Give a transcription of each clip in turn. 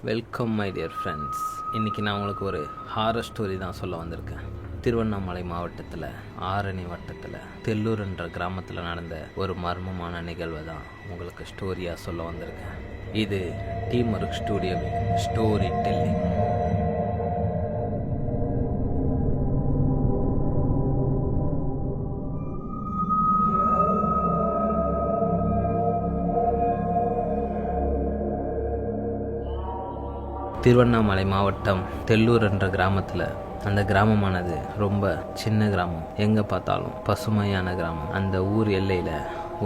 Welcome my dear friends. இன்றைக்கி நான் உங்களுக்கு ஒரு ஹாரர் ஸ்டோரி தான் சொல்ல வந்திருக்கேன். திருவண்ணாமலை மாவட்டத்தில் ஆரணி வட்டத்தில் தெல்லூர் என்ற கிராமத்தில் நடந்த ஒரு மர்மமான நிகழ்வை தான் உங்களுக்கு ஸ்டோரியாக சொல்ல வந்திருக்கேன். இது டீம் ஒர்க் ஸ்டூடியோவின் ஸ்டோரி டெல்லிங். திருவண்ணாமலை மாவட்டம் தெல்லூர் என்ற கிராமத்தில், அந்த கிராமமானது ரொம்ப சின்ன கிராமம், எங்கே பார்த்தாலும் பசுமையான கிராமம். அந்த ஊர் எல்லையில்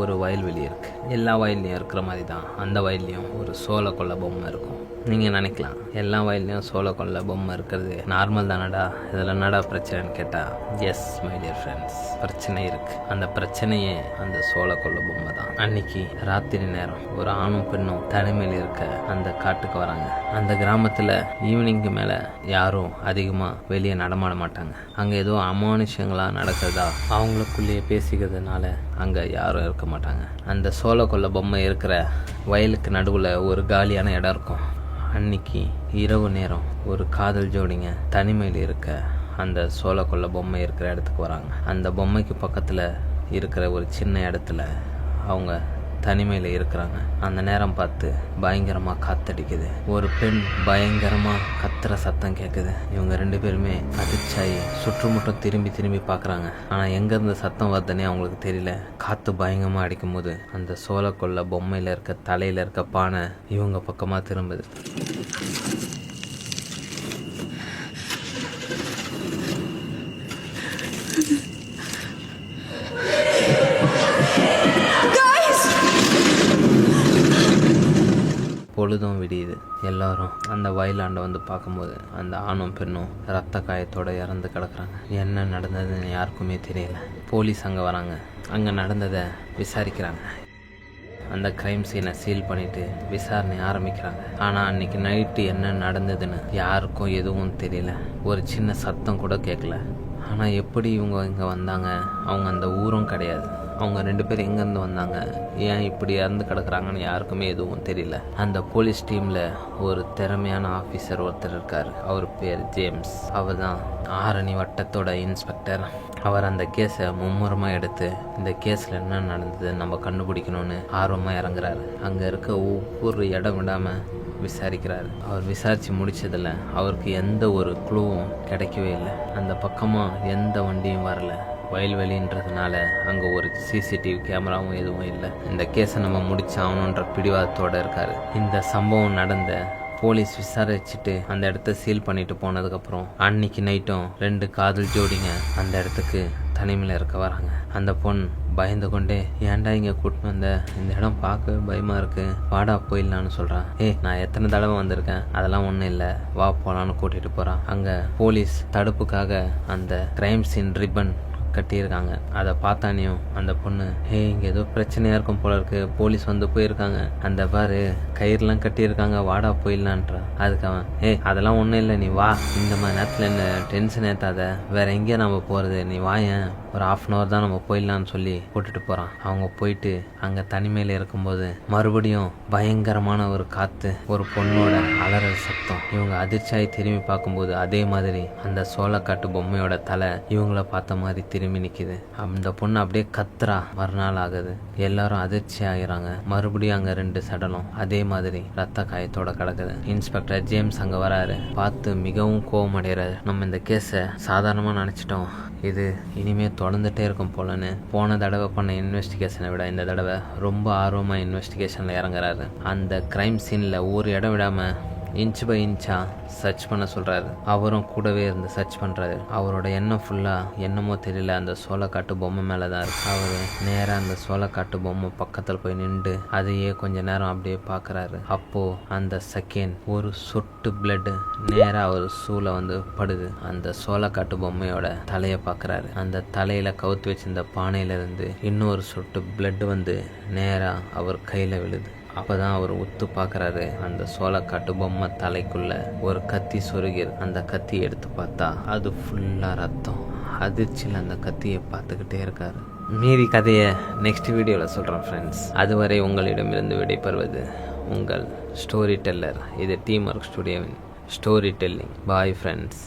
ஒரு வயல்வெளி இருக்குது. எல்லா வயல்லையும் இருக்கிற மாதிரி தான் அந்த வயல்லையும் ஒரு சோள கொல்லை பொம்மை இருக்கும். நீங்கள் நினைக்கலாம், எல்லா வயல்லையும் சோள கொல்லை பொம்மை இருக்கிறது நார்மல் தானடா, இதில் என்னடா பிரச்சனைன்னு கேட்டால், எஸ் மை டியர் ஃப்ரெண்ட்ஸ், பிரச்சனை இருக்குது. அந்த பிரச்சனையே அந்த சோள கொல்லை பொம்மை தான். அன்னைக்கு ராத்திரி நேரம் ஒரு ஆணும் பெண்ணும் தனிமையில் இருக்க அந்த காட்டுக்கு வராங்க. அந்த கிராமத்தில் ஈவினிங்க்கு மேலே யாரும் அதிகமாக வெளியே நடமாட மாட்டாங்க. அங்கே ஏதோ அமானுஷங்களாக நடக்கிறதா அவங்களுக்குள்ளேயே பேசிக்கிறதுனால அங்கே யாரும் இருக்க மாட்டாங்க. அந்த சோள கொல்லை பொம்மை இருக்கிற வயலுக்கு நடுவில் ஒரு காலியான இடம் இருக்கும். அன்னைக்கு இரவு நேரம் ஒரு காதல் ஜோடிங்க தனிமையில் இருக்க அந்த சோள கொல்லை பொம்மை இருக்கிற இடத்துக்கு வராங்க. அந்த பொம்மைக்கு பக்கத்தில் இருக்கிற ஒரு சின்ன இடத்துல அவங்க தனிமையில் இருக்கிறாங்க. அந்த நேரம் பார்த்து பயங்கரமாக காத்தடிக்குது. ஒரு பெண் பயங்கரமாக கத்துற சத்தம் கேட்குது. இவங்க ரெண்டு பேருமே அதிர்ச்சாயி சுற்றுமுட்டம் திரும்பி பார்க்குறாங்க. ஆனால் எங்கேருந்து சத்தம் வருதுன்னே அவங்களுக்கு தெரியல. காற்று பயங்கரமாக அடிக்கும் போது அந்த சோளக்கொல்லை பொம்மையில் இருக்க தலையில் இருக்க பானை இவங்க பக்கமாக திரும்புது. பொழுதும் விடியுது. எல்லாரும் அந்த வயலாண்டை வந்து பார்க்கும்போது அந்த ஆணும் பெண்ணும் ரத்த காயத்தோடு இறந்து கிடக்குறாங்க. என்ன நடந்ததுன்னு யாருக்குமே தெரியல. போலீஸ் அங்கே வராங்க. அங்கே நடந்ததை விசாரிக்கிறாங்க. அந்த க்ரைம் சீனை சீல் பண்ணிவிட்டு விசாரணை ஆரம்பிக்கிறாங்க. ஆனால் அன்றைக்கி நைட்டு என்ன நடந்ததுன்னு யாருக்கும் எதுவும் தெரியல. ஒரு சின்ன சத்தம் கூட கேட்கல. ஆனால் எப்படி இவங்க இங்கே வந்தாங்க? அவங்க அந்த ஊரும் கிடையாது. அவங்க ரெண்டு பேரும் எங்கேருந்து வந்தாங்க, ஏன் இப்படி இறந்து கிடக்குறாங்கன்னு யாருக்குமே எதுவும் தெரியல. அந்த போலீஸ் டீமில் ஒரு திறமையான ஆஃபீஸர் ஒருத்தர் இருக்கார். அவர் பேர் ஜேம்ஸ். அவர் தான் ஆரணி வட்டத்தோட இன்ஸ்பெக்டர். அவர் அந்த கேஸை மும்முரமாக எடுத்து இந்த கேஸில் என்ன நடந்தது நம்ம கண்டுபிடிக்கணும்னு ஆர்வமாக இறங்குறாரு. அங்கே இருக்க ஒவ்வொரு இடம் விடாமல் விசாரிக்கிறாரு. அவர் விசாரித்து முடித்ததில் அவருக்கு எந்த ஒரு க்ளூவும் கிடைக்கவே இல்லை. அந்த பக்கமாக எந்த வண்டியும் வரல. வயல்வெளின்றதுனால அங்கே ஒரு சிசிடிவி கேமராவும் எதுவும் இல்லை. இந்த கேஸை நம்ம முடிச்சாகணுன்ற பிடிவாதத்தோடு இருக்காரு. இந்த சம்பவம் நடந்த போலீஸ் விசாரிச்சுட்டு அந்த இடத்த சீல் பண்ணிட்டு போனதுக்கப்புறம் அன்னைக்கு நைட்டும் ரெண்டு காதல் ஜோடிங்க அந்த இடத்துக்கு தனிமையில் இருக்க வராங்க. அந்த பொண் பயந்து கொண்டே, ஏன்டா இங்கே கூட்டின்னு வந்த, இந்த இடம் பார்க்க பயமாக இருக்குது, வாடா போயிடலான்னு சொல்கிறான். நான் எத்தனை தடவை வந்திருக்கேன், அதெல்லாம் ஒன்றும் இல்லை, வா போகலான்னு கூட்டிகிட்டு போகிறான். அங்கே போலீஸ் தடுப்புக்காக அந்த கிரைம் சீன் ரிப்பன் கட்டியிருக்காங்க. அதை பார்த்தானியும் அந்த பொண்ணு, இங்கே ஏதோ பிரச்சனையாக இருக்கும் போல இருக்கு, போலீஸ் வந்து போயிருக்காங்க, அந்த பாரு கயிறுலாம் கட்டியிருக்காங்க, வாடா போயிடலான்றான். அதுக்கு அவன், அதெல்லாம் ஒன்றும் இல்லை, நீ வா, இந்த மாதிரி நேரத்தில் என்ன டென்ஷன் ஏற்றாத, வேற எங்கேயா நம்ம போகிறது, நீ வாயேன், ஒரு 1/2 hour தான் நம்ம போயிடலான்னு சொல்லி கூட்டிட்டு போகிறான். அவங்க போயிட்டு அங்கே தனிமையில் இருக்கும்போது மறுபடியும் பயங்கரமான ஒரு காற்று, ஒரு பொண்ணோட அலறல் சத்தம். இவங்க அதிர்ச்சியாகி திரும்பி பார்க்கும்போது அதே மாதிரி அந்த சோளக்காட்டு பொம்மையோட தலை இவங்கள பார்த்த மாதிரி திரும்பி நிற்கிது. அந்த பொண்ணு அப்படியே கத்துறா. மறுநாள் ஆகுது. எல்லாரும் அதிர்ச்சி ஆகிறாங்க. மறுபடியும் அங்கே 2 சடலம் அதே மாதிரி ரத்த காயத்தோட கிடக்குது. இன்ஸ்பெக்டர் ஜேம்ஸ் அங்கே வராரு. பார்த்து மிகவும் கோபம் அடைகிறாரு. நம்ம இந்த கேஸை சாதாரணமாக நினச்சிட்டோம், இது இனிமே தொடர்ந்துட்டே இருக்கும் போலன்னு. போன தடவை பண்ண இன்வெஸ்டிகேஷனை விட இந்த தடவை ரொம்ப ஆர்வமாக இன்வெஸ்டிகேஷனில் இறங்குறாரு. அந்த கிரைம் சீனில் ஒரு இடம் விடாமல் இன்ச் பை இன்ச்சாக சர்ச் பண்ண சொல்கிறாரு. அவரும் கூடவே இருந்து சர்ச் பண்ணுறாரு. அவரோட எண்ணம் ஃபுல்லாக என்னமோ தெரியல அந்த சோளக்காட்டு பொம்மை மேலே தான் இருக்கு. அவர் நேராக அந்த சோளக்காட்டு பொம்மை பக்கத்தில் போய் நின்று அதையே கொஞ்ச நேரம் அப்படியே பார்க்குறாரு. அப்போது அந்த செகண்ட் ஒரு சொட்டு பிளட்டு நேராக அவர் சூளை வந்து படுது. அந்த சோளக்காட்டு பொம்மையோட தலையை பார்க்குறாரு. அந்த தலையில் கவுத்து வச்சிருந்த பானையிலேருந்து இன்னொரு சொட்டு பிளட் வந்து நேராக அவர் கையில் விழுது. அப்பதான் அவர் உத்து பார்க்குறாரு. அந்த சோளக்காட்டு பொம்மை தலைக்குள்ள ஒரு கத்தி சொருகிரு. அந்த கத்தியை எடுத்து பார்த்தா அது ஃபுல்லாக ரத்தம். அதிர்ச்சியில் அந்த கத்தியை பார்த்துக்கிட்டே இருக்காரு. மீதி கதையை நெக்ஸ்ட் வீடியோவில் சொல்கிறேன் ஃப்ரெண்ட்ஸ். அதுவரை உங்களிடமிருந்து விடைபெறுவது உங்கள் ஸ்டோரி டெல்லர். இது டீம் ஒர்க் ஸ்டுடியோவின் ஸ்டோரி டெல்லிங். Bye friends.